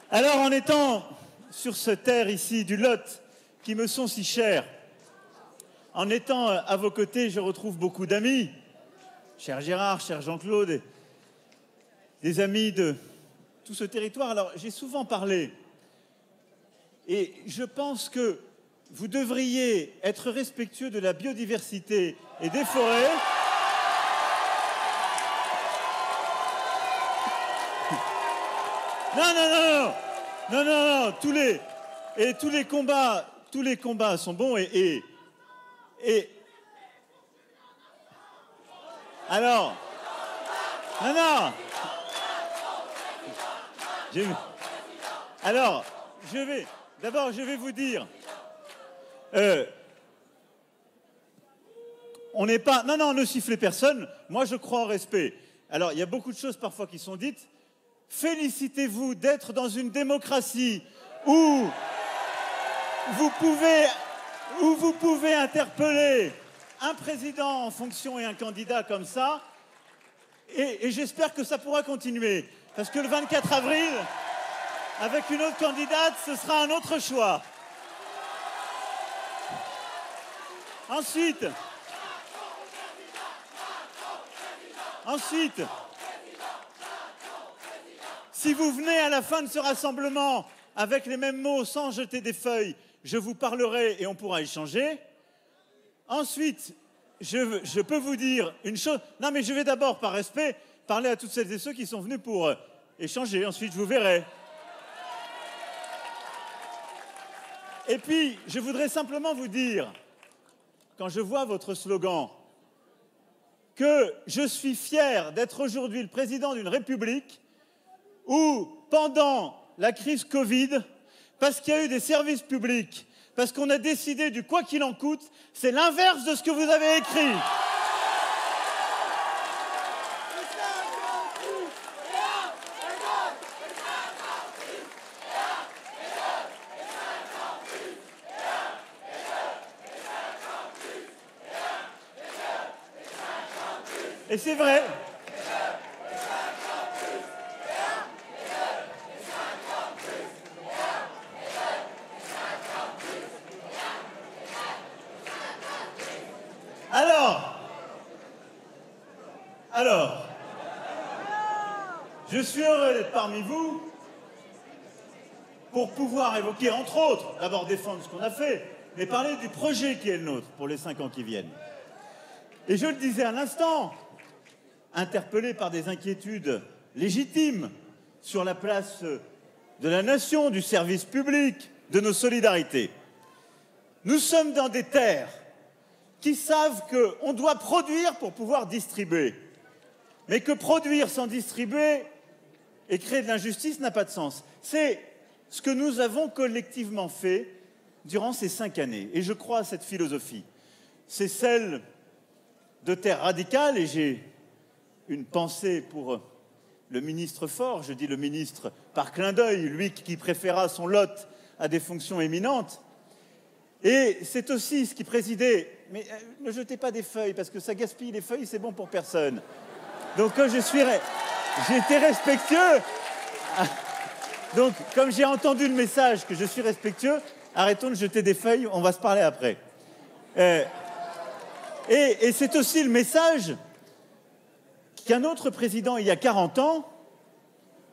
Alors, en étant sur cette terre ici du Lot, qui me sont si chers, en étant à vos côtés, je retrouve beaucoup d'amis, cher Gérard, cher Jean-Claude, des amis de tout ce territoire. Alors, j'ai souvent parlé, et je pense que vous devriez être respectueux de la biodiversité et des forêts. Non, tous les combats sont bons alors, alors, je vais vous dire, on n'est pas, ne sifflez personne, moi je crois au respect. Alors, il y a beaucoup de choses parfois qui sont dites. Félicitez-vous d'être dans une démocratie où vous pouvez interpeller un président en fonction et un candidat comme ça. Et j'espère que ça pourra continuer. Parce que le 24 avril, avec une autre candidate, ce sera un autre choix. Ensuite, si vous venez à la fin de ce rassemblement avec les mêmes mots, sans jeter des feuilles, je vous parlerai et on pourra échanger. Ensuite, je peux vous dire une chose. Non, mais je vais d'abord, par respect, parler à toutes celles et ceux qui sont venus pour échanger. Ensuite, je vous verrai. Et puis, je voudrais simplement vous dire, quand je vois votre slogan, que je suis fier d'être aujourd'hui le président d'une République où, pendant la crise Covid, parce qu'il y a eu des services publics, parce qu'on a décidé du quoi qu'il en coûte, c'est l'inverse de ce que vous avez écrit. Et c'est vrai. Alors, je suis heureux d'être parmi vous pour pouvoir évoquer, entre autres, d'abord défendre ce qu'on a fait, mais parler du projet qui est le nôtre pour les 5 ans qui viennent. Et je le disais à l'instant, interpellé par des inquiétudes légitimes sur la place de la nation, du service public, de nos solidarités. Nous sommes dans des terres qui savent qu'on doit produire pour pouvoir distribuer, mais que produire sans distribuer et créer de l'injustice n'a pas de sens. C'est ce que nous avons collectivement fait durant ces 5 années. Et je crois à cette philosophie. C'est celle de Terre radicale, et j'ai une pensée pour le ministre Faure, je dis le ministre par clin d'œil, lui qui préféra son Lot à des fonctions éminentes. Et c'est aussi ce qui présidait, mais ne jetez pas des feuilles, parce que ça gaspille les feuilles, c'est bon pour personne. Donc comme j'ai été respectueux, donc comme j'ai entendu le message que je suis respectueux, arrêtons de jeter des feuilles, on va se parler après. Et c'est aussi le message qu'un autre président, il y a 40 ans,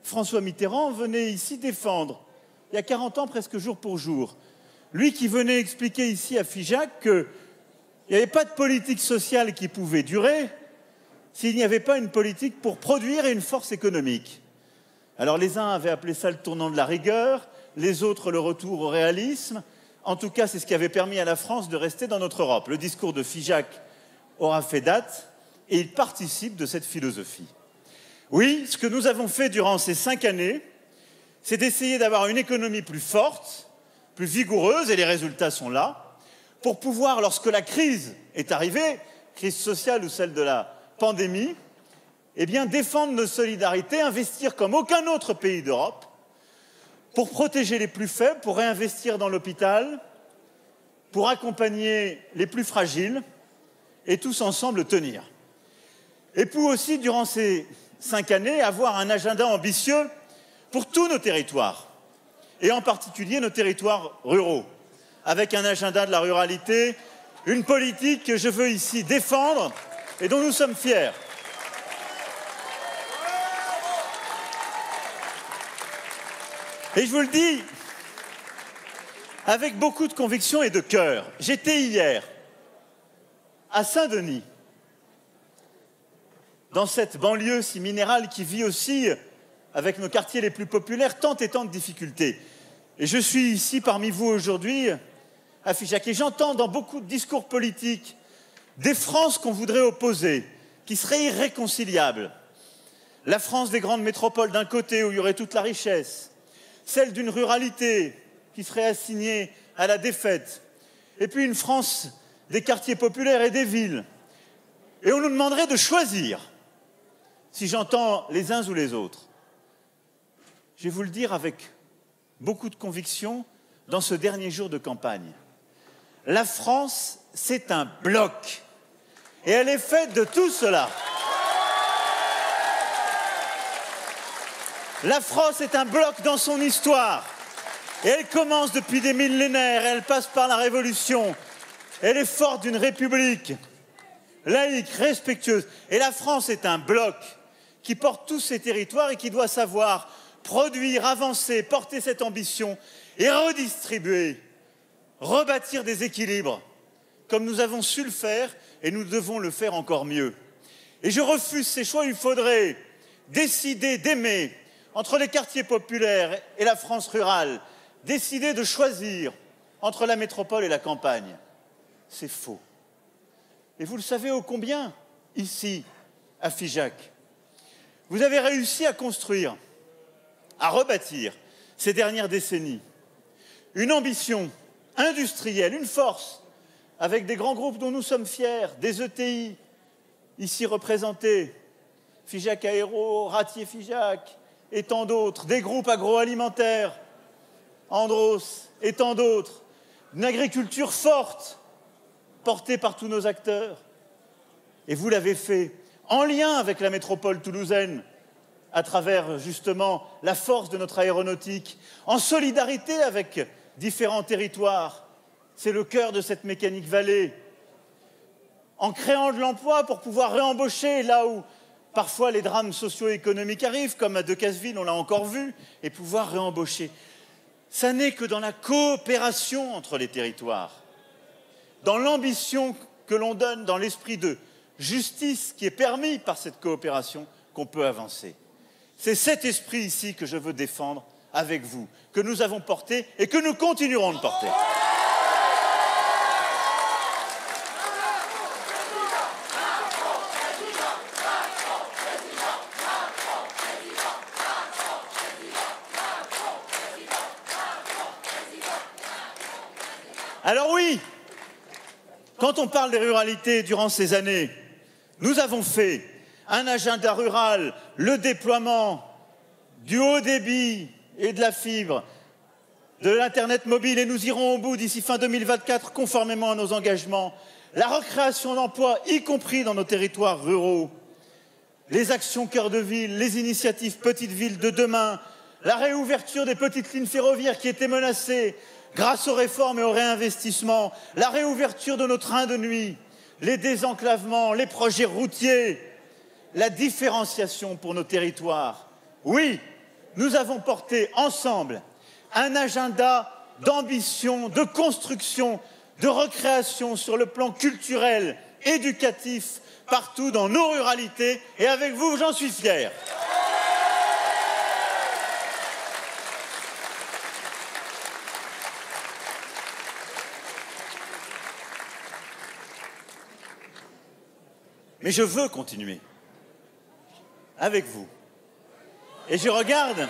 François Mitterrand, venait ici défendre. Il y a 40 ans, presque jour pour jour. Lui qui venait expliquer ici à Figeac qu'il n'y avait pas de politique sociale qui pouvait durer s'il n'y avait pas une politique pour produire et une force économique. Alors les uns avaient appelé ça le tournant de la rigueur, les autres le retour au réalisme. En tout cas, c'est ce qui avait permis à la France de rester dans notre Europe. Le discours de Figeac aura fait date et il participe de cette philosophie. Oui, ce que nous avons fait durant ces 5 années, c'est d'essayer d'avoir une économie plus forte, plus vigoureuse, et les résultats sont là, pour pouvoir, lorsque la crise est arrivée, crise sociale ou celle de la pandémie, eh bien, défendre nos solidarités, investir comme aucun autre pays d'Europe, pour protéger les plus faibles, pour réinvestir dans l'hôpital, pour accompagner les plus fragiles, et tous ensemble tenir. Et pour aussi, durant ces 5 années, avoir un agenda ambitieux pour tous nos territoires. et en particulier nos territoires ruraux, avec un agenda de la ruralité, une politique que je veux ici défendre et dont nous sommes fiers. Et je vous le dis avec beaucoup de conviction et de cœur. J'étais hier à Saint-Denis, dans cette banlieue si minérale qui vit aussi, avec nos quartiers les plus populaires, tant et tant de difficultés. Et je suis ici parmi vous aujourd'hui, à Figeac, et j'entends dans beaucoup de discours politiques des Frances qu'on voudrait opposer, qui seraient irréconciliables. La France des grandes métropoles d'un côté, où il y aurait toute la richesse, celle d'une ruralité qui serait assignée à la défaite, et puis une France des quartiers populaires et des villes. Et on nous demanderait de choisir, si j'entends les uns ou les autres. Je vais vous le dire avec beaucoup de conviction dans ce dernier jour de campagne. La France, c'est un bloc. Et elle est faite de tout cela. La France est un bloc dans son histoire. Et elle commence depuis des millénaires, elle passe par la Révolution. Elle est forte d'une république laïque, respectueuse. Et la France est un bloc qui porte tous ses territoires et qui doit savoir produire, avancer, porter cette ambition et redistribuer, rebâtir des équilibres, comme nous avons su le faire et nous devons le faire encore mieux. Et je refuse ces choix, il faudrait décider d'aimer entre les quartiers populaires et la France rurale, décider de choisir entre la métropole et la campagne. C'est faux. Et vous le savez ô combien, ici, à Figeac, vous avez réussi à construire, à rebâtir ces dernières décennies une ambition industrielle, une force, avec des grands groupes dont nous sommes fiers, des ETI, ici représentés, Figeac Aéro, Ratier Figeac, et tant d'autres, des groupes agroalimentaires, Andros et tant d'autres, une agriculture forte, portée par tous nos acteurs. Et vous l'avez fait en lien avec la métropole toulousaine, à travers justement la force de notre aéronautique, en solidarité avec différents territoires. C'est le cœur de cette mécanique vallée. En créant de l'emploi pour pouvoir réembaucher là où parfois les drames socio-économiques arrivent, comme à Decazeville, on l'a encore vu, et pouvoir réembaucher. Ça n'est que dans la coopération entre les territoires, dans l'ambition que l'on donne, dans l'esprit de justice qui est permis par cette coopération, qu'on peut avancer. C'est cet esprit ici que je veux défendre avec vous, que nous avons porté et que nous continuerons de porter. Alors oui, quand on parle des ruralités durant ces années, nous avons fait un agenda rural, le déploiement du haut débit et de la fibre, de l'Internet mobile, et nous irons au bout d'ici fin 2024, conformément à nos engagements, la recréation d'emplois, y compris dans nos territoires ruraux, les actions cœur de ville, les initiatives petites villes de demain, la réouverture des petites lignes ferroviaires qui étaient menacées, grâce aux réformes et au réinvestissement, la réouverture de nos trains de nuit, les désenclavements, les projets routiers, la différenciation pour nos territoires. Oui, nous avons porté ensemble un agenda d'ambition, de construction, de recréation sur le plan culturel, éducatif, partout dans nos ruralités. Et avec vous, j'en suis fier. Mais je veux continuer avec vous. Et je regarde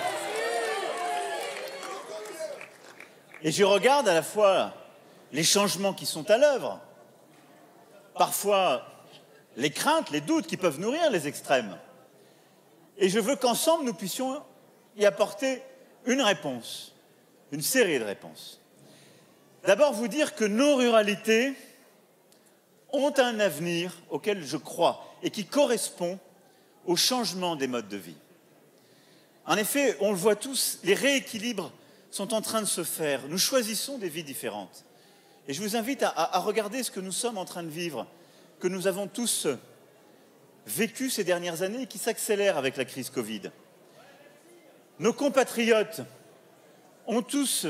à la fois les changements qui sont à l'œuvre, parfois les craintes, les doutes qui peuvent nourrir les extrêmes. Et je veux qu'ensemble, nous puissions y apporter une réponse, une série de réponses. D'abord, vous dire que nos ruralités ont un avenir auquel je crois et qui correspond au changement des modes de vie. En effet, on le voit tous, les rééquilibres sont en train de se faire. Nous choisissons des vies différentes. Et je vous invite à regarder ce que nous sommes en train de vivre, que nous avons tous vécu ces dernières années et qui s'accélère avec la crise Covid. Nos compatriotes ont tous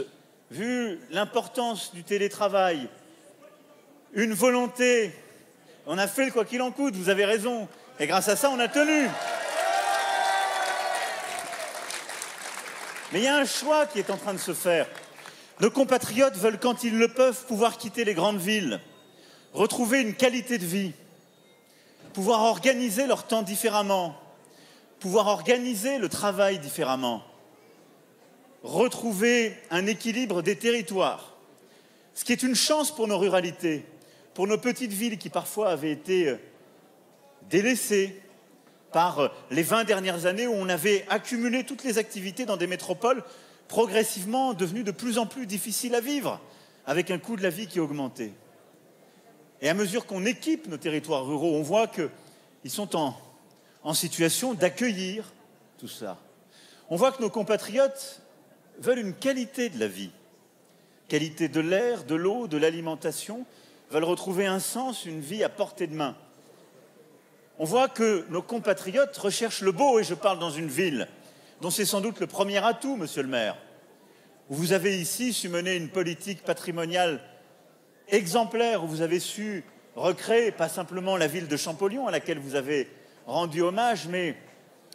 vu l'importance du télétravail, une volonté. On a fait le quoi qu'il en coûte, vous avez raison. Et grâce à ça, on a tenu. Mais il y a un choix qui est en train de se faire. Nos compatriotes veulent, quand ils le peuvent, pouvoir quitter les grandes villes, retrouver une qualité de vie, pouvoir organiser leur temps différemment, pouvoir organiser le travail différemment, retrouver un équilibre des territoires, ce qui est une chance pour nos ruralités, pour nos petites villes qui parfois avaient été délaissées par les 20 dernières années où on avait accumulé toutes les activités dans des métropoles progressivement devenues de plus en plus difficiles à vivre, avec un coût de la vie qui augmentait. Et à mesure qu'on équipe nos territoires ruraux, on voit qu'ils sont en situation d'accueillir tout ça. On voit que nos compatriotes veulent une qualité de la vie, qualité de l'air, de l'eau, de l'alimentation, veulent retrouver un sens, une vie à portée de main. On voit que nos compatriotes recherchent le beau, et je parle dans une ville dont c'est sans doute le premier atout, monsieur le maire, où vous avez ici su mener une politique patrimoniale exemplaire, où vous avez su recréer, pas simplement la ville de Champollion, à laquelle vous avez rendu hommage, mais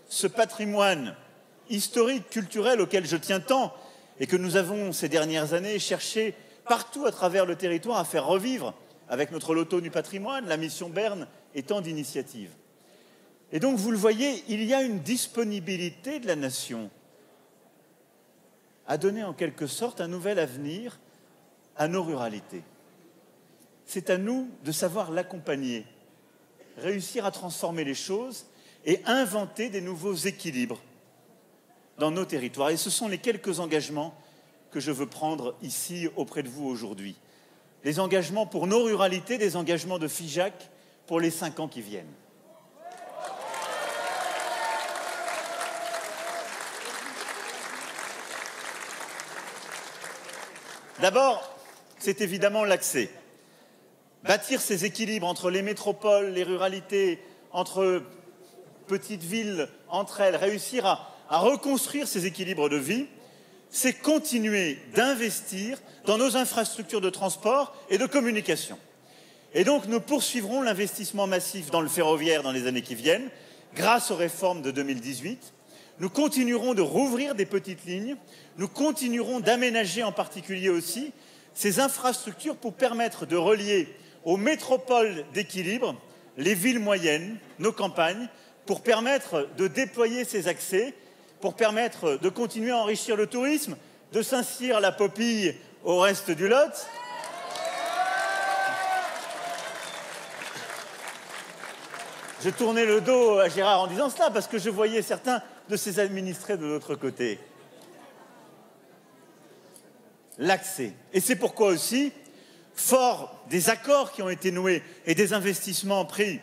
ce patrimoine historique, culturel, auquel je tiens tant, et que nous avons, ces dernières années, cherché partout à travers le territoire à faire revivre, avec notre loto du patrimoine, la mission Berne et tant d'initiatives. Et donc, vous le voyez, il y a une disponibilité de la nation à donner en quelque sorte un nouvel avenir à nos ruralités. C'est à nous de savoir l'accompagner, réussir à transformer les choses et inventer des nouveaux équilibres dans nos territoires. Et ce sont les quelques engagements que je veux prendre ici auprès de vous aujourd'hui. Les engagements pour nos ruralités, des engagements de FIJAC pour les 5 ans qui viennent. D'abord, c'est évidemment l'accès. Bâtir ces équilibres entre les métropoles, les ruralités, entre petites villes, entre elles, réussir à reconstruire ces équilibres de vie, c'est continuer d'investir dans nos infrastructures de transport et de communication. Et donc, nous poursuivrons l'investissement massif dans le ferroviaire dans les années qui viennent, grâce aux réformes de 2018. Nous continuerons de rouvrir des petites lignes, nous continuerons d'aménager en particulier aussi ces infrastructures pour permettre de relier aux métropoles d'équilibre les villes moyennes, nos campagnes, pour permettre de déployer ces accès, pour permettre de continuer à enrichir le tourisme, de Saint-Cyr la Popille au reste du Lot. Je tournais le dos à Gérard en disant cela parce que je voyais certains de ses administrés de l'autre côté. L'accès. Et c'est pourquoi aussi, fort des accords qui ont été noués et des investissements pris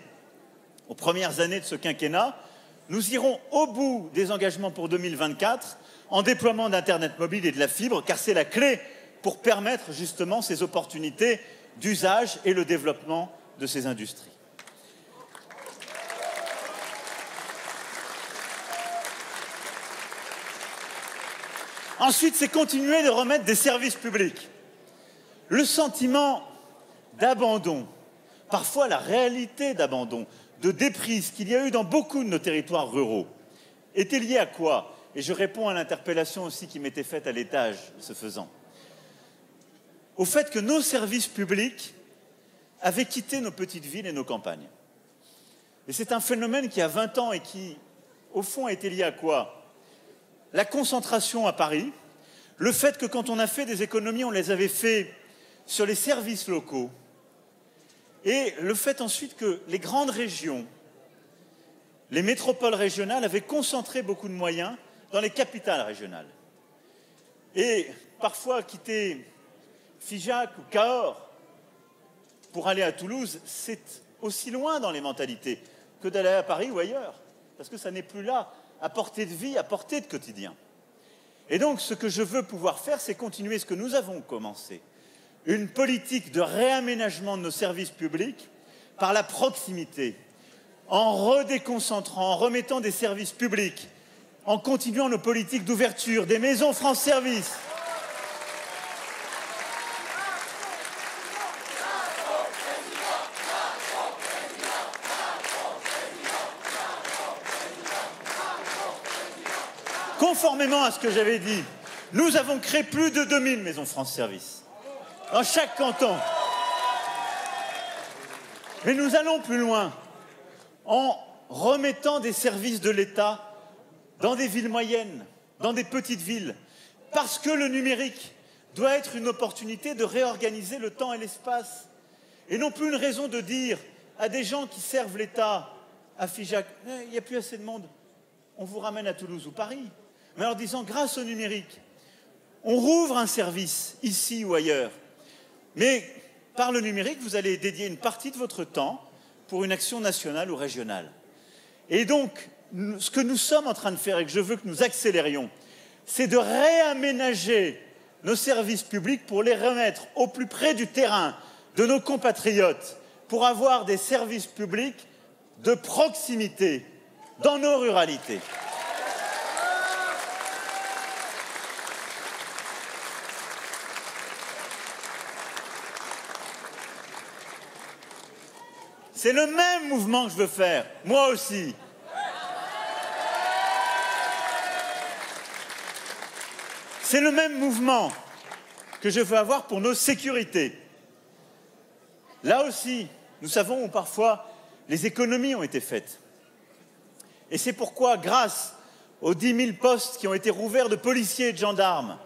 aux premières années de ce quinquennat, nous irons au bout des engagements pour 2024 en déploiement d'Internet mobile et de la fibre, car c'est la clé pour permettre justement ces opportunités d'usage et le développement de ces industries. Ensuite, c'est continuer de remettre des services publics. Le sentiment d'abandon, parfois la réalité d'abandon, de déprise qu'il y a eu dans beaucoup de nos territoires ruraux, était lié à quoi? Et je réponds à l'interpellation aussi qui m'était faite à l'étage, ce faisant. Au fait que nos services publics avaient quitté nos petites villes et nos campagnes. Et c'est un phénomène qui a 20 ans et qui, au fond, a été lié à quoi? La concentration à Paris, le fait que quand on a fait des économies, on les avait fait sur les services locaux, et le fait ensuite que les grandes régions, les métropoles régionales avaient concentré beaucoup de moyens dans les capitales régionales. Et parfois quitter Figeac ou Cahors pour aller à Toulouse, c'est aussi loin dans les mentalités que d'aller à Paris ou ailleurs, parce que ça n'est plus là, à portée de vie, à portée de quotidien. Et donc, ce que je veux pouvoir faire, c'est continuer ce que nous avons commencé. Une politique de réaménagement de nos services publics par la proximité, en redéconcentrant, en remettant des services publics, en continuant nos politiques d'ouverture, des maisons France Service. Conformément à ce que j'avais dit, nous avons créé plus de 2000 maisons France Service dans chaque canton. Mais nous allons plus loin en remettant des services de l'État dans des villes moyennes, dans des petites villes, parce que le numérique doit être une opportunité de réorganiser le temps et l'espace, et non plus une raison de dire à des gens qui servent l'État à Figeac, il n'y a plus assez de monde, on vous ramène à Toulouse ou Paris. Mais en leur disant, grâce au numérique, on rouvre un service ici ou ailleurs. Mais par le numérique, vous allez dédier une partie de votre temps pour une action nationale ou régionale. Et donc, ce que nous sommes en train de faire et que je veux que nous accélérions, c'est de réaménager nos services publics pour les remettre au plus près du terrain de nos compatriotes, pour avoir des services publics de proximité dans nos ruralités. C'est le même mouvement que je veux faire, moi aussi. C'est le même mouvement que je veux avoir pour nos sécurités. Là aussi, nous savons où parfois les économies ont été faites. Et c'est pourquoi, grâce aux 10 000 postes qui ont été rouverts de policiers et de gendarmes,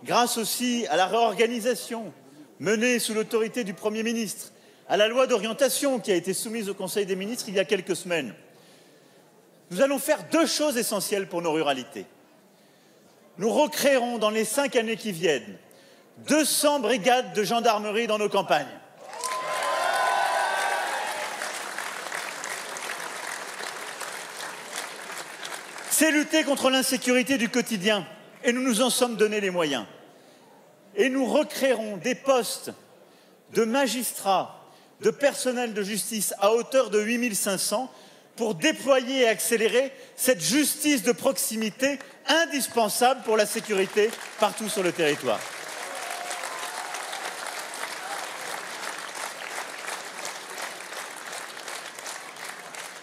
grâce aussi à la réorganisation menée sous l'autorité du Premier ministre, à la loi d'orientation qui a été soumise au Conseil des ministres il y a quelques semaines, nous allons faire deux choses essentielles pour nos ruralités. Nous recréerons dans les 5 années qui viennent 200 brigades de gendarmerie dans nos campagnes. C'est lutter contre l'insécurité du quotidien et nous nous en sommes donné les moyens. Et nous recréerons des postes de magistrats, de personnel de justice à hauteur de 8 500 pour déployer et accélérer cette justice de proximité indispensable pour la sécurité partout sur le territoire.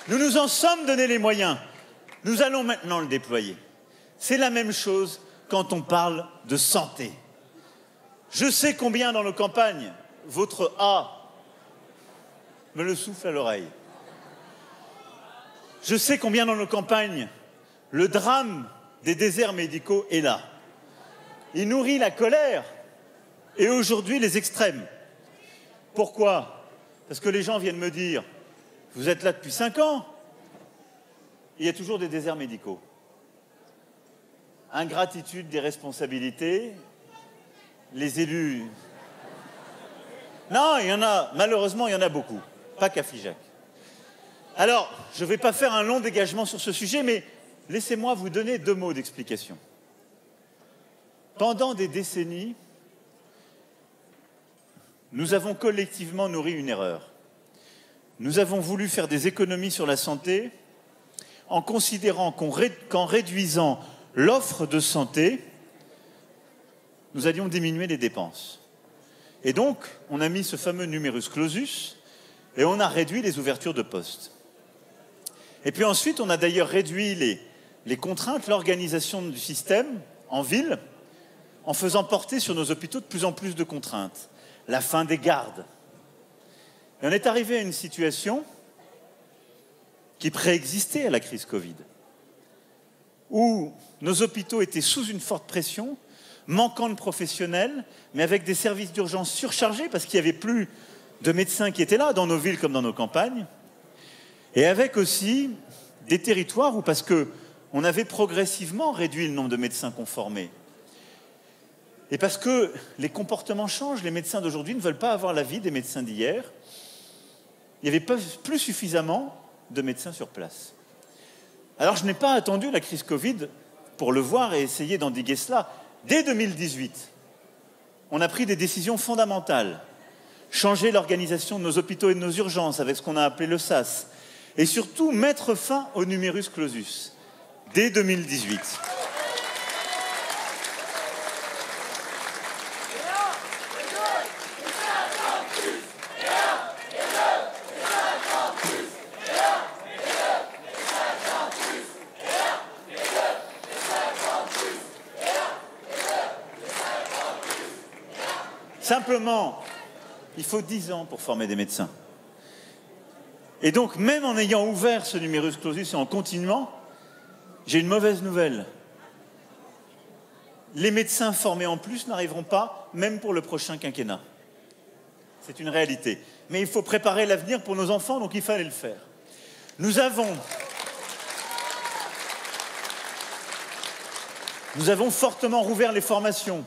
Nous nous en sommes donné les moyens. Nous allons maintenant le déployer. C'est la même chose quand on parle de santé. Je sais combien dans nos campagnes, votre A me le souffle à l'oreille. Je sais combien dans nos campagnes, le drame des déserts médicaux est là. Il nourrit la colère et aujourd'hui les extrêmes. Pourquoi? Parce que les gens viennent me dire, vous êtes là depuis 5 ans, il y a toujours des déserts médicaux. Ingratitude des responsabilités, les élus... Non, il y en a, malheureusement, il y en a beaucoup, pas qu'à Figeac. Alors, je ne vais pas faire un long dégagement sur ce sujet, mais laissez-moi vous donner 2 mots d'explication. Pendant des décennies, nous avons collectivement nourri une erreur. Nous avons voulu faire des économies sur la santé en considérant qu'en réduisant l'offre de santé, nous allions diminuer les dépenses. Et donc, on a mis ce fameux numerus clausus et on a réduit les ouvertures de postes. Et puis ensuite, on a d'ailleurs réduit les contraintes, l'organisation du système en ville, en faisant porter sur nos hôpitaux de plus en plus de contraintes. La fin des gardes. Et on est arrivé à une situation qui préexistait à la crise Covid, où nos hôpitaux étaient sous une forte pression, manquant de professionnels, mais avec des services d'urgence surchargés, parce qu'il n'y avait plus de médecins qui étaient là, dans nos villes comme dans nos campagnes, et avec aussi des territoires où, parce qu'on avait progressivement réduit le nombre de médecins qu'on formait, et parce que les comportements changent, les médecins d'aujourd'hui ne veulent pas avoir l'avis des médecins d'hier, il n'y avait plus suffisamment de médecins sur place. Alors je n'ai pas attendu la crise Covid pour le voir et essayer d'endiguer cela. Dès 2018, on a pris des décisions fondamentales. Changer l'organisation de nos hôpitaux et de nos urgences avec ce qu'on a appelé le SAS. Et surtout, mettre fin au numerus clausus. Dès 2018. Simplement, il faut 10 ans pour former des médecins. Et donc, même en ayant ouvert ce numerus clausus et en continuant, j'ai une mauvaise nouvelle. Les médecins formés en plus n'arriveront pas, même pour le prochain quinquennat. C'est une réalité. Mais il faut préparer l'avenir pour nos enfants, donc il fallait le faire. Nous avons fortement rouvert les formations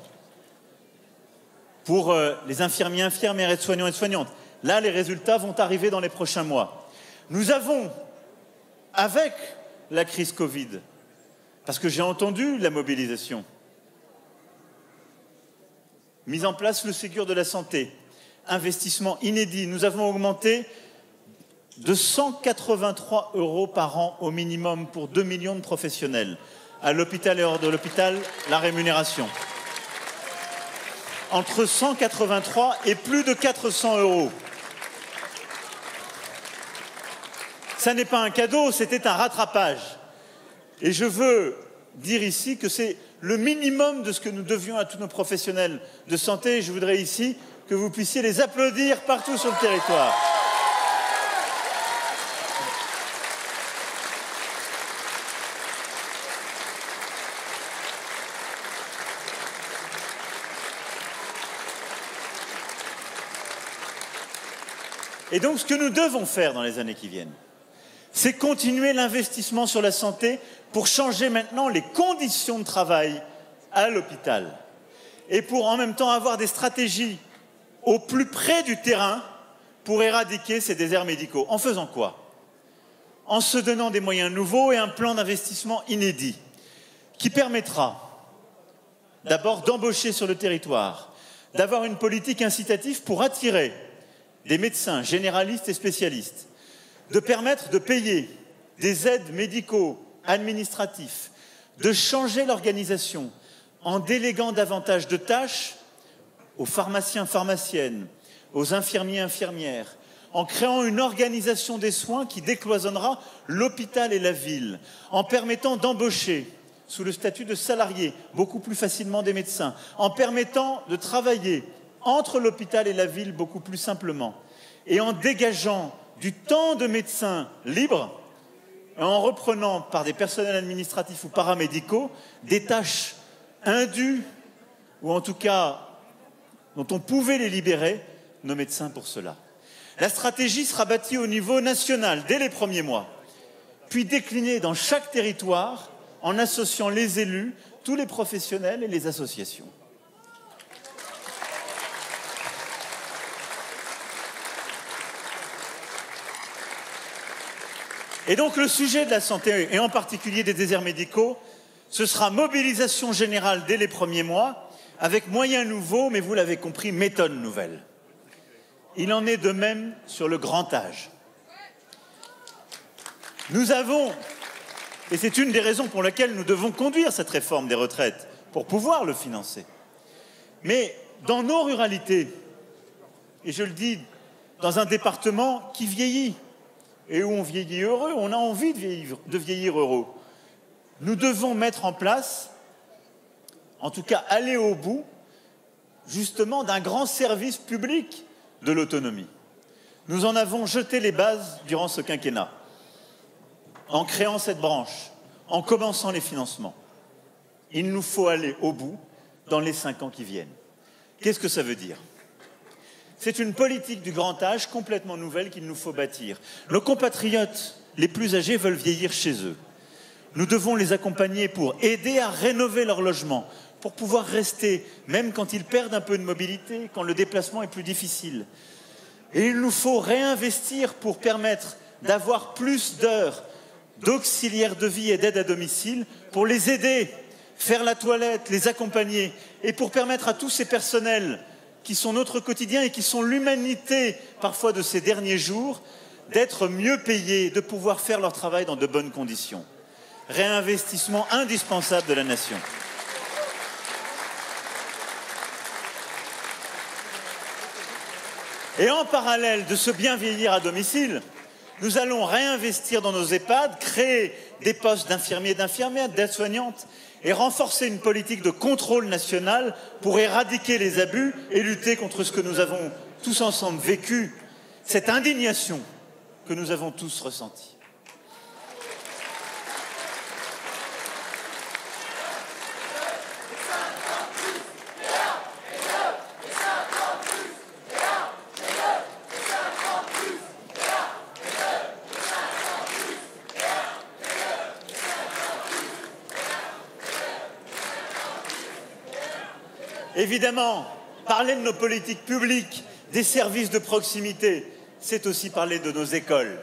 pour les infirmiers, infirmières, aides-soignants, aides-soignantes. Là, les résultats vont arriver dans les prochains mois. Nous avons, avec la crise Covid, parce que j'ai entendu la mobilisation, mis en place le Ségur de la santé, investissement inédit. Nous avons augmenté de 183 € par an au minimum pour 2 millions de professionnels. À l'hôpital et hors de l'hôpital, la rémunération. Entre 183 et plus de 400 €. Ça n'est pas un cadeau, c'était un rattrapage. Et je veux dire ici que c'est le minimum de ce que nous devions à tous nos professionnels de santé. Je voudrais ici que vous puissiez les applaudir partout sur le territoire. Et donc, ce que nous devons faire dans les années qui viennent, c'est continuer l'investissement sur la santé pour changer maintenant les conditions de travail à l'hôpital et pour en même temps avoir des stratégies au plus près du terrain pour éradiquer ces déserts médicaux. En faisant quoi? En se donnant des moyens nouveaux et un plan d'investissement inédit qui permettra d'abord d'embaucher sur le territoire, d'avoir une politique incitative pour attirer des médecins généralistes et spécialistes, de permettre de payer des aides médicaux, administratifs, de changer l'organisation en déléguant davantage de tâches aux pharmaciens, pharmaciennes, aux infirmiers, infirmières, en créant une organisation des soins qui décloisonnera l'hôpital et la ville, en permettant d'embaucher sous le statut de salarié beaucoup plus facilement des médecins, en permettant de travailler entre l'hôpital et la ville beaucoup plus simplement, et en dégageant du temps de médecins libres, et en reprenant par des personnels administratifs ou paramédicaux des tâches indues, ou en tout cas dont on pouvait les libérer, nos médecins pour cela. La stratégie sera bâtie au niveau national dès les premiers mois, puis déclinée dans chaque territoire en associant les élus, tous les professionnels et les associations. Et donc le sujet de la santé, et en particulier des déserts médicaux, ce sera mobilisation générale dès les premiers mois, avec moyens nouveaux, mais vous l'avez compris, méthode nouvelle. Il en est de même sur le grand âge. Nous avons, et c'est une des raisons pour lesquelles nous devons conduire cette réforme des retraites, pour pouvoir le financer. Mais dans nos ruralités, et je le dis, dans un département qui vieillit, et où on vieillit heureux, on a envie de vieillir heureux. Nous devons mettre en place, en tout cas aller au bout, justement d'un grand service public de l'autonomie. Nous en avons jeté les bases durant ce quinquennat, en créant cette branche, en commençant les financements. Il nous faut aller au bout dans les 5 ans qui viennent. Qu'est-ce que ça veut dire ? C'est une politique du grand âge complètement nouvelle qu'il nous faut bâtir. Nos compatriotes les plus âgés veulent vieillir chez eux. Nous devons les accompagner pour aider à rénover leur logement, pour pouvoir rester, même quand ils perdent un peu de mobilité, quand le déplacement est plus difficile. Et il nous faut réinvestir pour permettre d'avoir plus d'heures d'auxiliaires de vie et d'aide à domicile pour les aider, faire la toilette, les accompagner et pour permettre à tous ces personnels qui sont notre quotidien et qui sont l'humanité parfois de ces derniers jours, d'être mieux payés, de pouvoir faire leur travail dans de bonnes conditions. Réinvestissement indispensable de la nation. Et en parallèle de ce bien vieillir à domicile, nous allons réinvestir dans nos EHPAD, créer des postes d'infirmiers et d'infirmières, d'aides-soignantes et renforcer une politique de contrôle national pour éradiquer les abus et lutter contre ce que nous avons tous ensemble vécu, cette indignation que nous avons tous ressentie. Évidemment, parler de nos politiques publiques, des services de proximité, c'est aussi parler de nos écoles.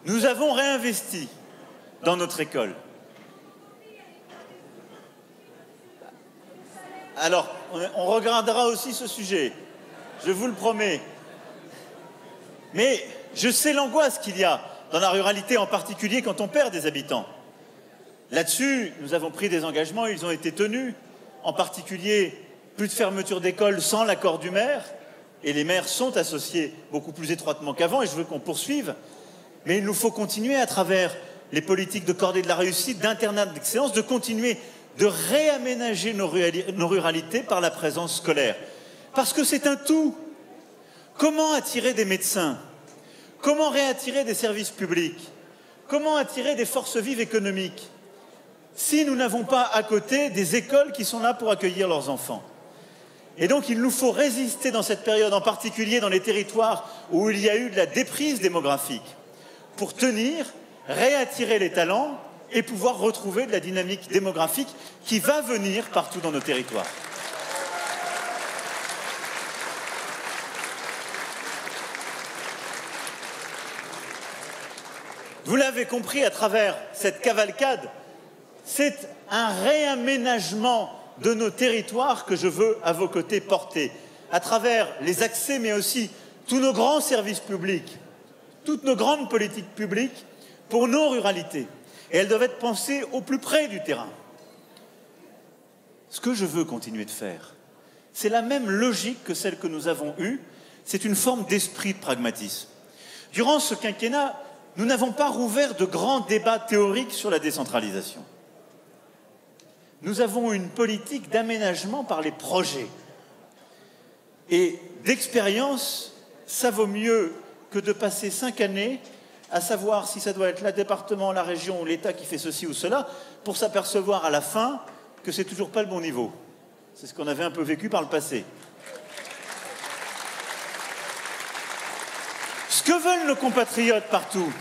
Nous avons réinvesti dans notre école. Alors, on regardera aussi ce sujet, je vous le promets. Mais je sais l'angoisse qu'il y a dans la ruralité, en particulier quand on perd des habitants. Là-dessus, nous avons pris des engagements, ils ont été tenus. En particulier, plus de fermeture d'écoles sans l'accord du maire, et les maires sont associés beaucoup plus étroitement qu'avant, et je veux qu'on poursuive. Mais il nous faut continuer à travers les politiques de cordée de la réussite, d'internat d'excellence, de continuer de réaménager nos ruralités par la présence scolaire. Parce que c'est un tout. Comment attirer des médecins? Comment réattirer des services publics? Comment attirer des forces vives économiques si nous n'avons pas à côté des écoles qui sont là pour accueillir leurs enfants? Et donc il nous faut résister dans cette période, en particulier dans les territoires où il y a eu de la déprise démographique, pour tenir, réattirer les talents et pouvoir retrouver de la dynamique démographique qui va venir partout dans nos territoires. Vous l'avez compris à travers cette cavalcade, c'est un réaménagement de nos territoires que je veux à vos côtés porter, à travers les accès, mais aussi tous nos grands services publics, toutes nos grandes politiques publiques pour nos ruralités. Et elles doivent être pensées au plus près du terrain. Ce que je veux continuer de faire, c'est la même logique que celle que nous avons eue, c'est une forme d'esprit de pragmatisme. Durant ce quinquennat, nous n'avons pas rouvert de grands débats théoriques sur la décentralisation. Nous avons une politique d'aménagement par les projets. Et d'expérience, ça vaut mieux que de passer 5 années à savoir si ça doit être le département, la région ou l'État qui fait ceci ou cela, pour s'apercevoir à la fin que c'est toujours pas le bon niveau. C'est ce qu'on avait un peu vécu par le passé. Ce que veulent nos compatriotes partout,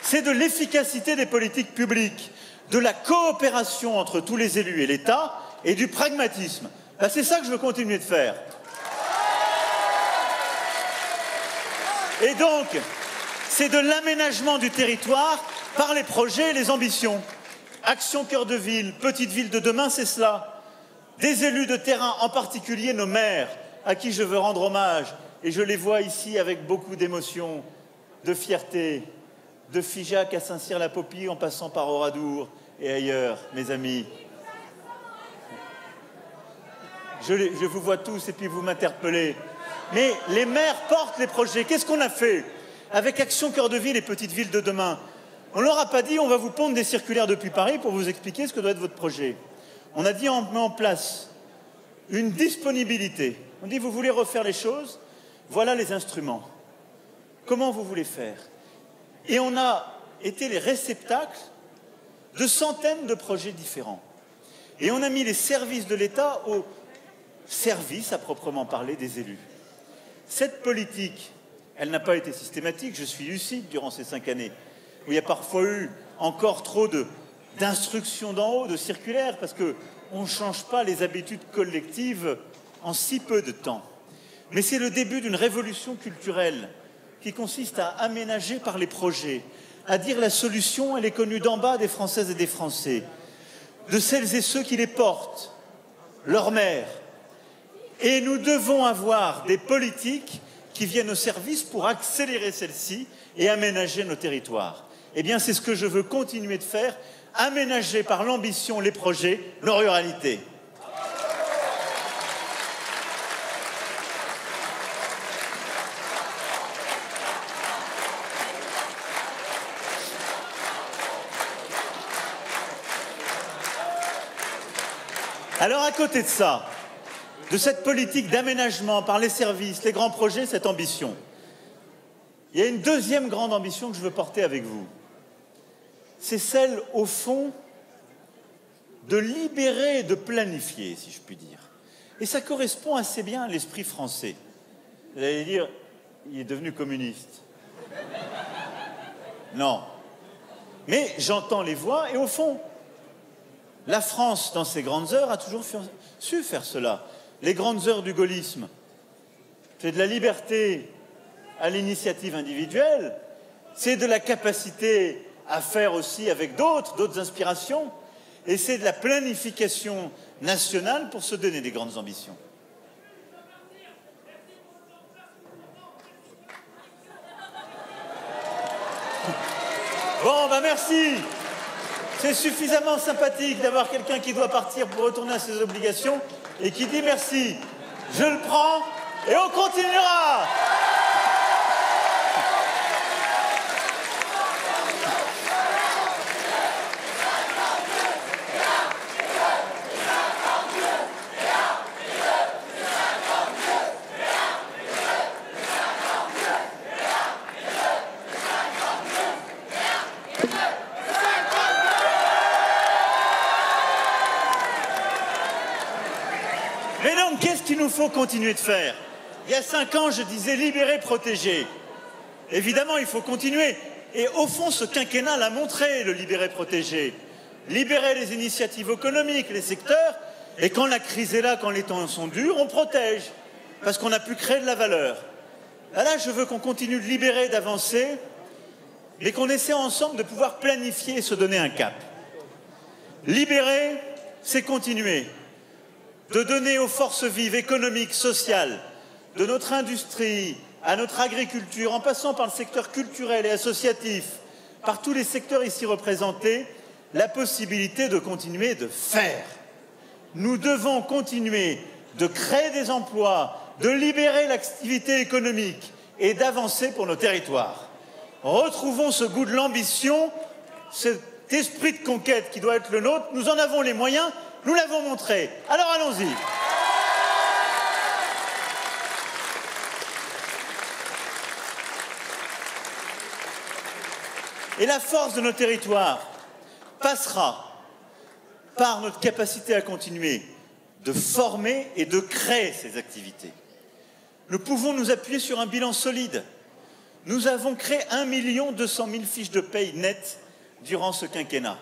c'est de l'efficacité des politiques publiques, de la coopération entre tous les élus et l'État et du pragmatisme. Ben, c'est ça que je veux continuer de faire. Et donc, c'est de l'aménagement du territoire par les projets et les ambitions. Action cœur de ville, petite ville de demain, c'est cela. Des élus de terrain, en particulier nos maires, à qui je veux rendre hommage. Et je les vois ici avec beaucoup d'émotion, de fierté, de Figeac à Saint-Cyr-la-Popie en passant par Oradour et ailleurs, mes amis. Je vous vois tous et puis vous m'interpellez. Mais les maires portent les projets. Qu'est-ce qu'on a fait avec Action Cœur de Ville et Petites Villes de demain? On ne leur a pas dit on va vous pondre des circulaires depuis Paris pour vous expliquer ce que doit être votre projet. On a dit on met en place une disponibilité. On dit vous voulez refaire les choses, voilà les instruments. Comment vous voulez faire? Et on a été les réceptacles de centaines de projets différents. Et on a mis les services de l'État au service, à proprement parler, des élus. Cette politique, elle n'a pas été systématique, je suis lucide durant ces 5 années, où il y a parfois eu encore trop d'instructions d'en haut, de circulaires, parce qu'on ne change pas les habitudes collectives en si peu de temps. Mais c'est le début d'une révolution culturelle qui consiste à aménager par les projets, à dire la solution, elle est connue d'en bas des Françaises et des Français, de celles et ceux qui les portent, leurs mères. Et nous devons avoir des politiques qui viennent au service pour accélérer celles-ci et aménager nos territoires. Eh bien, c'est ce que je veux continuer de faire, aménager par l'ambition les projets, nos ruralités. Alors, à côté de ça, de cette politique d'aménagement par les services, les grands projets, cette ambition, il y a une deuxième grande ambition que je veux porter avec vous. C'est celle, au fond, de libérer et de planifier, si je puis dire. Et ça correspond assez bien à l'esprit français. Vous allez dire, il est devenu communiste. Non. Mais j'entends les voix et au fond, la France, dans ses grandes heures, a toujours su faire cela. Les grandes heures du gaullisme, c'est de la liberté à l'initiative individuelle, c'est de la capacité à faire aussi avec d'autres inspirations, et c'est de la planification nationale pour se donner des grandes ambitions. Bon, merci. C'est suffisamment sympathique d'avoir quelqu'un qui doit partir pour retourner à ses obligations et qui dit merci. Je le prends et on continuera. Mais donc, qu'est-ce qu'il nous faut continuer de faire? Il y a 5 ans, je disais libérer, protéger. Évidemment, il faut continuer. Et au fond, ce quinquennat l'a montré, le libérer, protéger. Libérer les initiatives économiques, les secteurs, et quand la crise est là, quand les temps sont durs, on protège, parce qu'on a pu créer de la valeur. Là, je veux qu'on continue de libérer, d'avancer, mais qu'on essaie ensemble de pouvoir planifier et se donner un cap. Libérer, c'est continuer. De donner aux forces vives économiques, sociales, de notre industrie à notre agriculture, en passant par le secteur culturel et associatif, par tous les secteurs ici représentés, la possibilité de continuer de faire. Nous devons continuer de créer des emplois, de libérer l'activité économique et d'avancer pour nos territoires. Retrouvons ce goût de l'ambition, cet esprit de conquête qui doit être le nôtre. Nous en avons les moyens. Nous l'avons montré. Alors allons-y. Et la force de nos territoires passera par notre capacité à continuer de former et de créer ces activités. Nous pouvons nous appuyer sur un bilan solide. Nous avons créé 1 200 000 fiches de paye nettes durant ce quinquennat.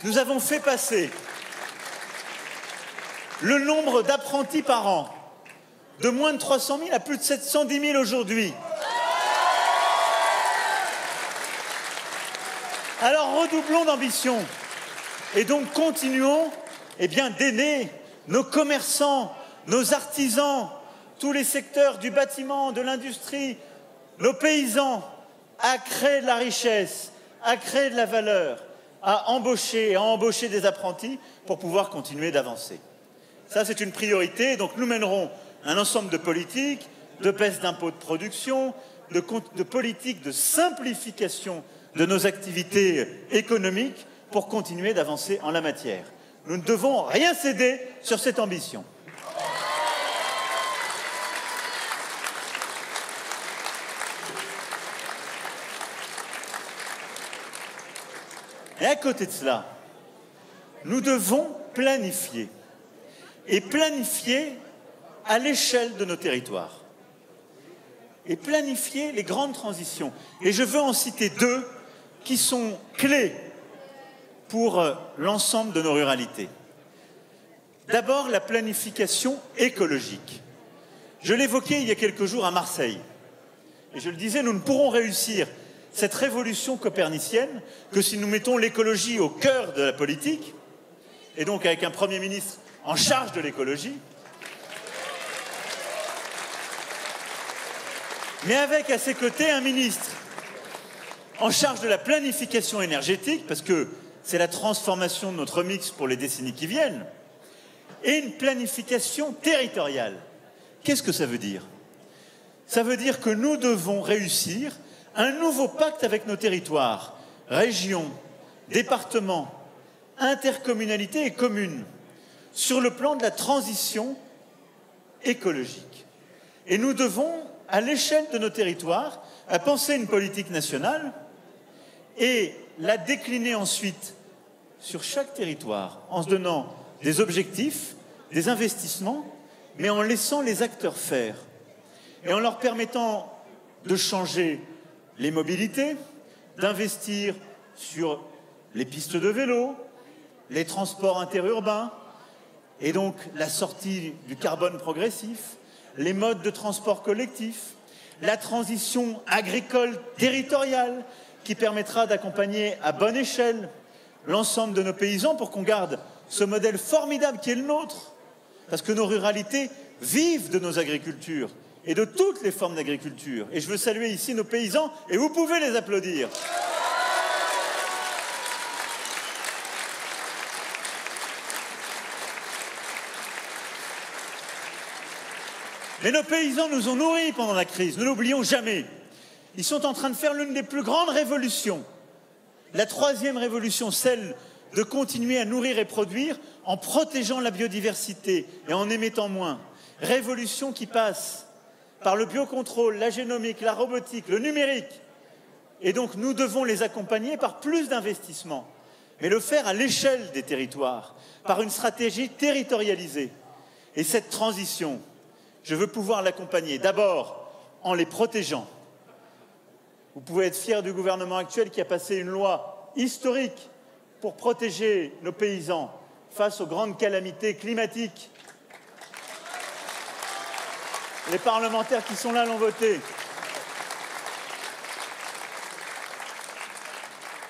Nous avons fait passer le nombre d'apprentis par an de moins de 300 000 à plus de 710 000 aujourd'hui. Alors redoublons d'ambition et donc continuons d'aider nos commerçants, nos artisans, tous les secteurs du bâtiment, de l'industrie, nos paysans à créer de la richesse, à créer de la valeur, à embaucher des apprentis pour pouvoir continuer d'avancer. Ça, c'est une priorité. Donc, nous mènerons un ensemble de politiques, de baisse d'impôts de production, de politiques de simplification de nos activités économiques pour continuer d'avancer en la matière. Nous ne devons rien céder sur cette ambition. Et à côté de cela, nous devons planifier. Et planifier à l'échelle de nos territoires. Et planifier les grandes transitions. Et je veux en citer 2 qui sont clés pour l'ensemble de nos ruralités. D'abord, la planification écologique. Je l'évoquais il y a quelques jours à Marseille. Et je le disais, nous ne pourrons réussir cette révolution copernicienne que si nous mettons l'écologie au cœur de la politique, et donc avec un Premier ministre en charge de l'écologie, mais avec à ses côtés un ministre en charge de la planification énergétique, parce que c'est la transformation de notre mix pour les décennies qui viennent, et une planification territoriale. Qu'est-ce que ça veut dire? Ça veut dire que nous devons réussir un nouveau pacte avec nos territoires, régions, départements, intercommunalités et communes, sur le plan de la transition écologique. Et nous devons, à l'échelle de nos territoires, à penser une politique nationale et la décliner ensuite sur chaque territoire en se donnant des objectifs, des investissements, mais en laissant les acteurs faire et en leur permettant de changer les mobilités, d'investir sur les pistes de vélo, les transports interurbains et donc la sortie du carbone progressif, les modes de transport collectif, la transition agricole territoriale qui permettra d'accompagner à bonne échelle l'ensemble de nos paysans pour qu'on garde ce modèle formidable qui est le nôtre. Parce que nos ruralités vivent de nos agricultures et de toutes les formes d'agriculture. Et je veux saluer ici nos paysans et vous pouvez les applaudir. Mais nos paysans nous ont nourris pendant la crise, ne l'oublions jamais. Ils sont en train de faire l'une des plus grandes révolutions. La troisième révolution, celle de continuer à nourrir et produire en protégeant la biodiversité et en émettant moins. Révolution qui passe par le biocontrôle, la génomique, la robotique, le numérique. Et donc nous devons les accompagner par plus d'investissements, mais le faire à l'échelle des territoires, par une stratégie territorialisée. Et cette transition, je veux pouvoir l'accompagner d'abord en les protégeant. Vous pouvez être fiers du gouvernement actuel qui a passé une loi historique pour protéger nos paysans face aux grandes calamités climatiques. Les parlementaires qui sont là l'ont voté.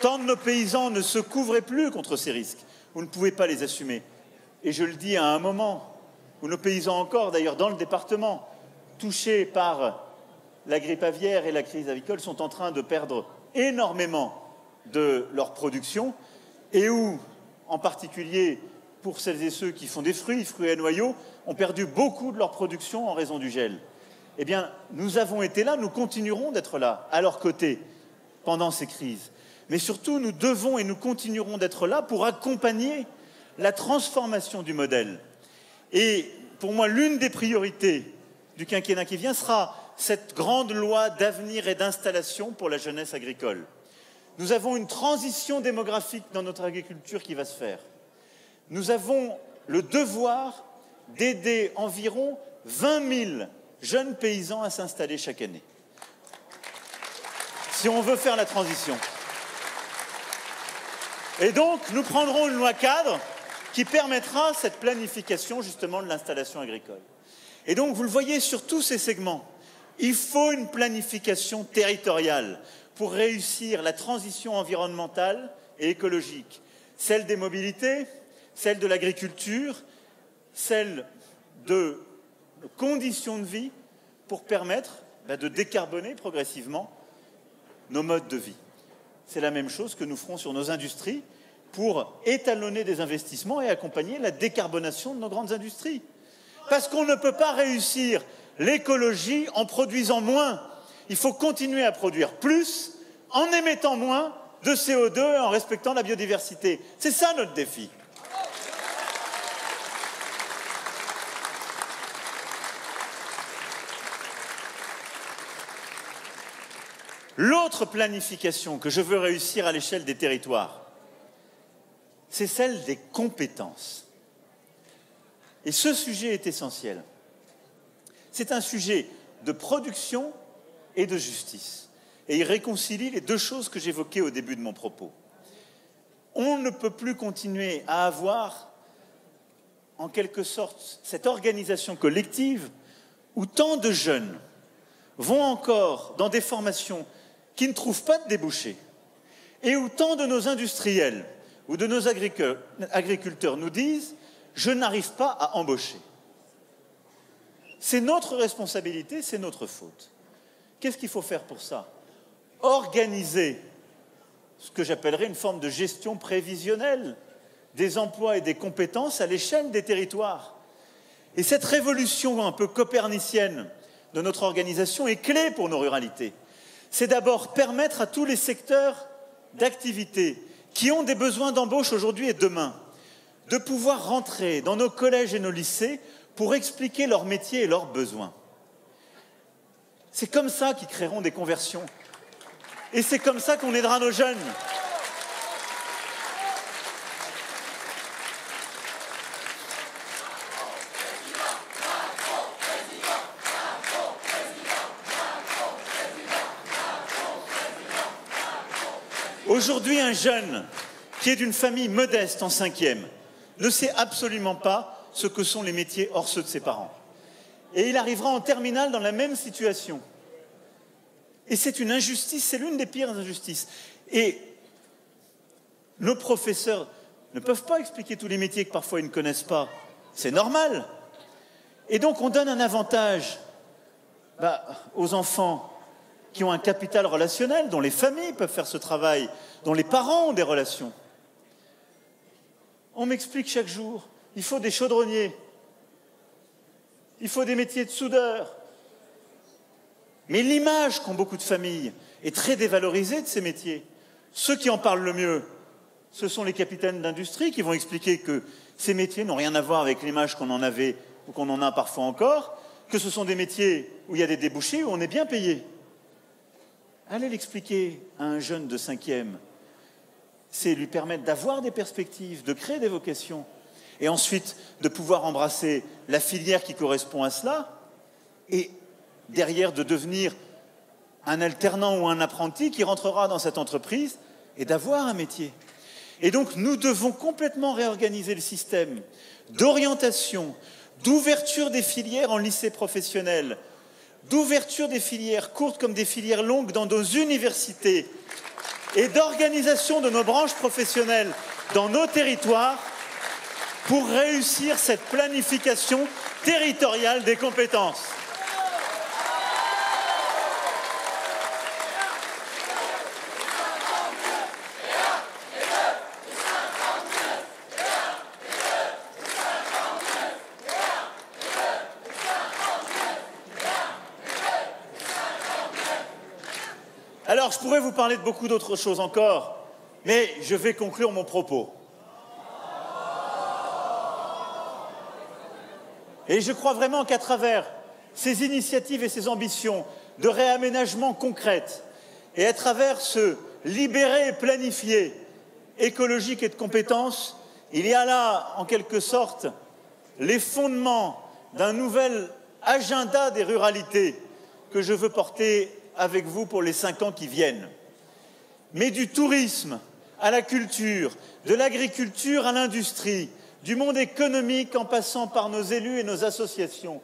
Tant de nos paysans ne se couvraient plus contre ces risques. Vous ne pouvez pas les assumer. Et je le dis à un moment où nos paysans encore, d'ailleurs dans le département, touchés par la grippe aviaire et la crise avicole, sont en train de perdre énormément de leur production et où, en particulier pour celles et ceux qui font des fruits à noyaux, ont perdu beaucoup de leur production en raison du gel. Eh bien, nous avons été là, nous continuerons d'être là, à leur côté, pendant ces crises. Mais surtout, nous devons et nous continuerons d'être là pour accompagner la transformation du modèle. Et pour moi, l'une des priorités du quinquennat qui vient sera cette grande loi d'avenir et d'installation pour la jeunesse agricole. Nous avons une transition démographique dans notre agriculture qui va se faire. Nous avons le devoir d'aider environ 20 000 jeunes paysans à s'installer chaque année. Si on veut faire la transition. Et donc, nous prendrons une loi cadre qui permettra cette planification justement de l'installation agricole. Et donc, vous le voyez sur tous ces segments, il faut une planification territoriale pour réussir la transition environnementale et écologique, celle des mobilités, celle de l'agriculture, celle de conditions de vie pour permettre de décarboner progressivement nos modes de vie. C'est la même chose que nous ferons sur nos industries pour étalonner des investissements et accompagner la décarbonation de nos grandes industries. Parce qu'on ne peut pas réussir l'écologie en produisant moins. Il faut continuer à produire plus en émettant moins de CO2 et en respectant la biodiversité. C'est ça notre défi. L'autre planification que je veux réussir à l'échelle des territoires, c'est celle des compétences. Et ce sujet est essentiel. C'est un sujet de production et de justice. Et il réconcilie les deux choses que j'évoquais au début de mon propos. On ne peut plus continuer à avoir, en quelque sorte, cette organisation collective où tant de jeunes vont encore dans des formations qui ne trouvent pas de débouchés, et où tant de nos industriels ou de nos agriculteurs nous disent « je n'arrive pas à embaucher ». C'est notre responsabilité, c'est notre faute. Qu'est-ce qu'il faut faire pour ça? Organiser ce que j'appellerais une forme de gestion prévisionnelle des emplois et des compétences à l'échelle des territoires. Et cette révolution un peu copernicienne de notre organisation est clé pour nos ruralités. C'est d'abord permettre à tous les secteurs d'activité qui ont des besoins d'embauche aujourd'hui et demain de pouvoir rentrer dans nos collèges et nos lycées pour expliquer leur métier et leurs besoins. C'est comme ça qu'ils créeront des conversions. Et c'est comme ça qu'on aidera nos jeunes. Aujourd'hui, un jeune qui est d'une famille modeste en 5e ne sait absolument pas ce que sont les métiers hors ceux de ses parents. Et il arrivera en terminale dans la même situation. Et c'est une injustice, c'est l'une des pires injustices. Et nos professeurs ne peuvent pas expliquer tous les métiers que parfois ils ne connaissent pas. C'est normal. Et donc on donne un avantage aux enfants qui ont un capital relationnel, dont les familles peuvent faire ce travail, dont les parents ont des relations. On m'explique chaque jour, il faut des chaudronniers, il faut des métiers de soudeur. Mais l'image qu'ont beaucoup de familles est très dévalorisée de ces métiers. Ceux qui en parlent le mieux, ce sont les capitaines d'industrie qui vont expliquer que ces métiers n'ont rien à voir avec l'image qu'on en avait ou qu'on en a parfois encore, que ce sont des métiers où il y a des débouchés, où on est bien payé. Allez l'expliquer à un jeune de 5e. C'est lui permettre d'avoir des perspectives, de créer des vocations, et ensuite de pouvoir embrasser la filière qui correspond à cela, et derrière de devenir un alternant ou un apprenti qui rentrera dans cette entreprise et d'avoir un métier. Et donc nous devons complètement réorganiser le système d'orientation, d'ouverture des filières en lycée professionnel, d'ouverture des filières courtes comme des filières longues dans nos universités et d'organisation de nos branches professionnelles dans nos territoires pour réussir cette planification territoriale des compétences. Alors, je pourrais vous parler de beaucoup d'autres choses encore, mais je vais conclure mon propos. Et je crois vraiment qu'à travers ces initiatives et ces ambitions de réaménagement concrètes, et à travers ce libérer et planifier écologique et de compétences, il y a là, en quelque sorte, les fondements d'un nouvel agenda des ruralités que je veux porter avec vous pour les 5 ans qui viennent. Mais du tourisme à la culture, de l'agriculture à l'industrie, du monde économique en passant par nos élus et nos associations,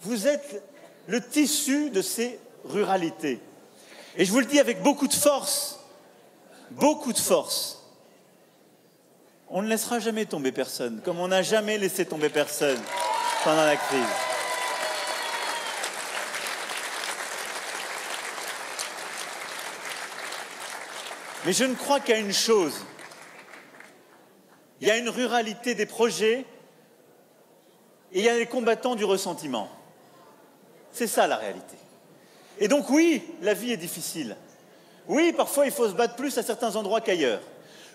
vous êtes le tissu de ces ruralités. Et je vous le dis avec beaucoup de force, on ne laissera jamais tomber personne, comme on n'a jamais laissé tomber personne pendant la crise. Mais je ne crois qu'à une chose. Il y a une ruralité des projets et il y a les combattants du ressentiment. C'est ça la réalité. Et donc oui, la vie est difficile. Oui, parfois il faut se battre plus à certains endroits qu'ailleurs.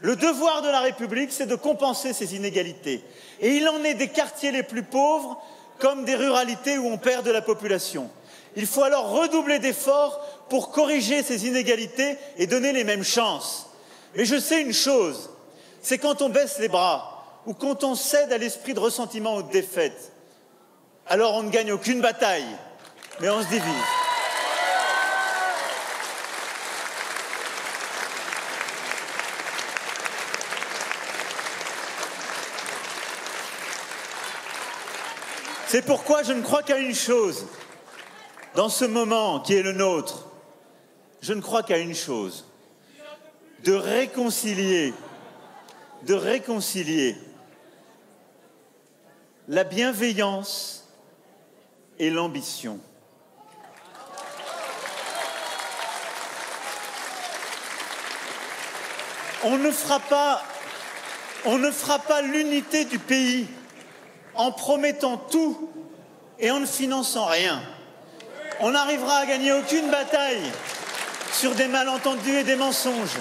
Le devoir de la République, c'est de compenser ces inégalités. Et il en est des quartiers les plus pauvres comme des ruralités où on perd de la population. Il faut alors redoubler d'efforts pour corriger ces inégalités et donner les mêmes chances. Mais je sais une chose, c'est quand on baisse les bras ou quand on cède à l'esprit de ressentiment ou de défaite, alors on ne gagne aucune bataille, mais on se divise. C'est pourquoi je ne crois qu'à une chose. Dans ce moment qui est le nôtre, je ne crois qu'à une chose, de réconcilier la bienveillance et l'ambition. On ne fera pas l'unité du pays en promettant tout et en ne finançant rien. On n'arrivera à gagner aucune bataille sur des malentendus et des mensonges.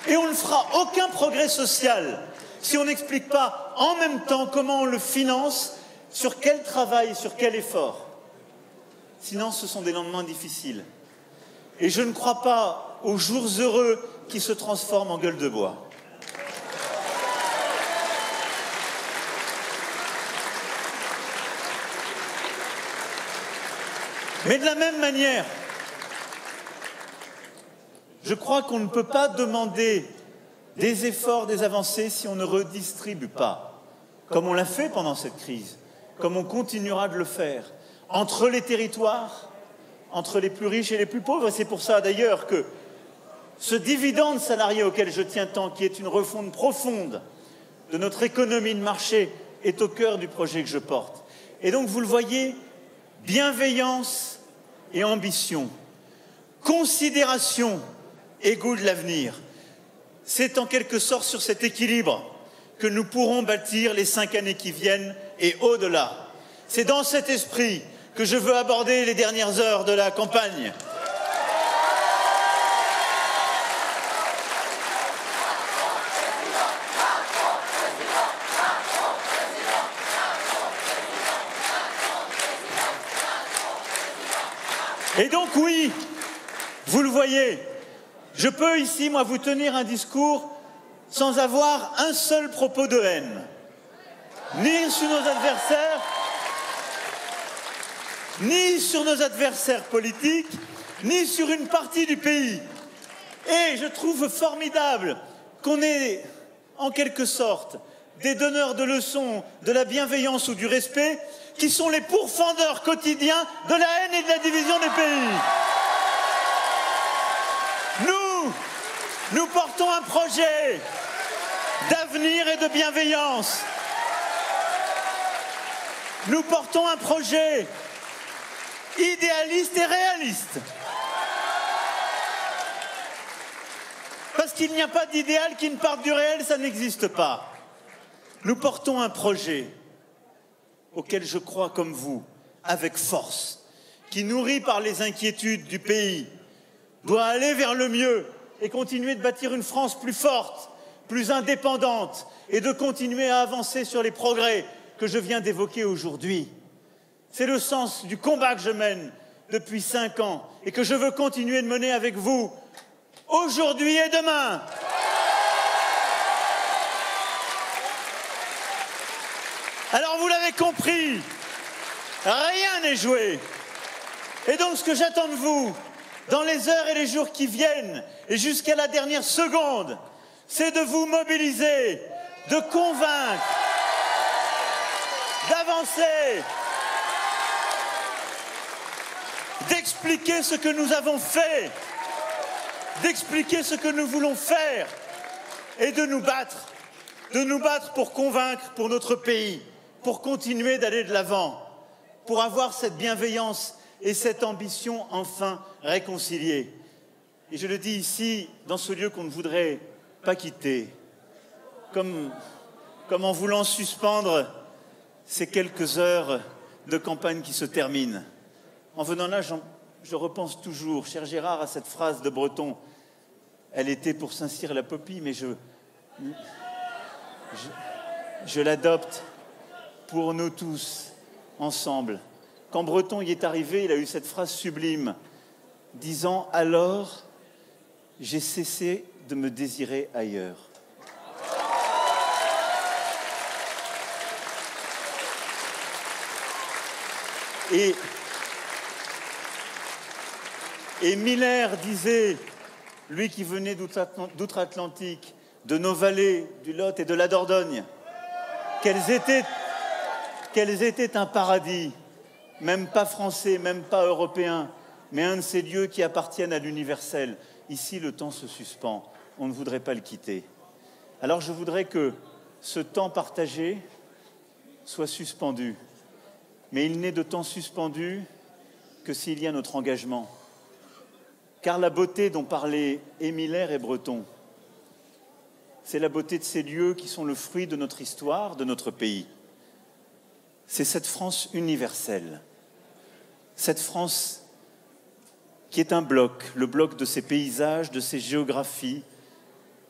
Et on ne fera aucun progrès social si on n'explique pas en même temps comment on le finance, sur quel travail, sur quel effort. Sinon, ce sont des lendemains difficiles. Et je ne crois pas aux jours heureux qui se transforment en gueule de bois. Mais de la même manière, je crois qu'on ne peut pas demander des efforts, des avancées si on ne redistribue pas, comme on l'a fait pendant cette crise, comme on continuera de le faire, entre les territoires, entre les plus riches et les plus pauvres. Et c'est pour ça d'ailleurs que ce dividende salarié auquel je tiens tant, qui est une refonte profonde de notre économie de marché, est au cœur du projet que je porte. Et donc, vous le voyez, bienveillance et ambition, considération et goût de l'avenir. C'est en quelque sorte sur cet équilibre que nous pourrons bâtir les 5 années qui viennent et au-delà. C'est dans cet esprit que je veux aborder les dernières heures de la campagne. Et donc oui, vous le voyez, je peux ici, moi, vous tenir un discours sans avoir un seul propos de haine, ni sur nos adversaires, ni sur nos adversaires politiques, ni sur une partie du pays. Et je trouve formidable qu'on ait, en quelque sorte, des donneurs de leçons de la bienveillance ou du respect qui sont les pourfendeurs quotidiens de la haine et de la division des pays. Nous portons un projet d'avenir et de bienveillance. Nous portons un projet idéaliste et réaliste. Parce qu'il n'y a pas d'idéal qui ne parte du réel, ça n'existe pas. Nous portons un projet auquel je crois comme vous, avec force, qui, nourri par les inquiétudes du pays, doit aller vers le mieux et continuer de bâtir une France plus forte, plus indépendante, et de continuer à avancer sur les progrès que je viens d'évoquer aujourd'hui. C'est le sens du combat que je mène depuis 5 ans et que je veux continuer de mener avec vous aujourd'hui et demain. Alors vous l'avez compris, rien n'est joué. Et donc ce que j'attends de vous, dans les heures et les jours qui viennent, et jusqu'à la dernière seconde, c'est de vous mobiliser, de convaincre, d'avancer, d'expliquer ce que nous avons fait, d'expliquer ce que nous voulons faire, et de nous battre pour convaincre pour notre pays, pour continuer d'aller de l'avant, pour avoir cette bienveillance et cette ambition enfin réconciliée. Et je le dis ici, dans ce lieu qu'on ne voudrait pas quitter, comme en voulant suspendre ces quelques heures de campagne qui se terminent. En venant là, je repense toujours, cher Gérard, à cette phrase de Breton. Elle était pour Saint-Cyr la Popie, mais je l'adopte pour nous tous, ensemble. Quand Breton y est arrivé, il a eu cette phrase sublime, disant « Alors, j'ai cessé de me désirer ailleurs ». Et Miller disait, lui qui venait d'outre-Atlantique, de nos vallées, du Lot et de la Dordogne, qu'elles étaient un paradis, même pas français, même pas européen, mais un de ces lieux qui appartiennent à l'universel. Ici, le temps se suspend. On ne voudrait pas le quitter. Alors je voudrais que ce temps partagé soit suspendu. Mais il n'est de temps suspendu que s'il y a notre engagement. Car la beauté dont parlaient Émile et Breton, c'est la beauté de ces lieux qui sont le fruit de notre histoire, de notre pays. C'est cette France universelle, cette France qui est un bloc, le bloc de ses paysages, de ses géographies,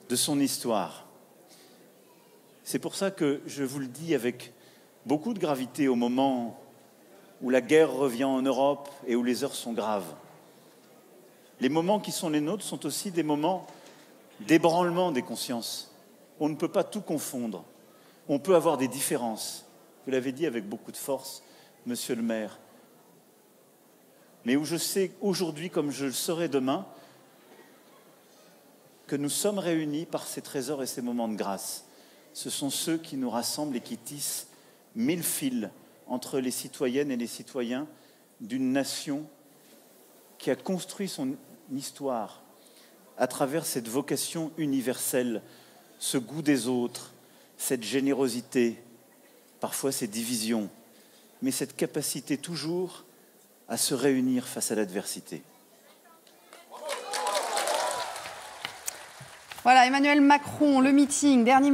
de son histoire. C'est pour ça que je vous le dis avec beaucoup de gravité au moment où la guerre revient en Europe et où les heures sont graves. Les moments qui sont les nôtres sont aussi des moments d'ébranlement des consciences. On ne peut pas tout confondre. On peut avoir des différences. Vous l'avez dit avec beaucoup de force, Monsieur le maire. Mais où je sais aujourd'hui, comme je le saurai demain, que nous sommes réunis par ces trésors et ces moments de grâce. Ce sont ceux qui nous rassemblent et qui tissent 1000 fils entre les citoyennes et les citoyens d'une nation qui a construit son histoire à travers cette vocation universelle, ce goût des autres, cette générosité, parfois ces divisions, mais cette capacité toujours à se réunir face à l'adversité. Voilà, Emmanuel Macron, le meeting, dernier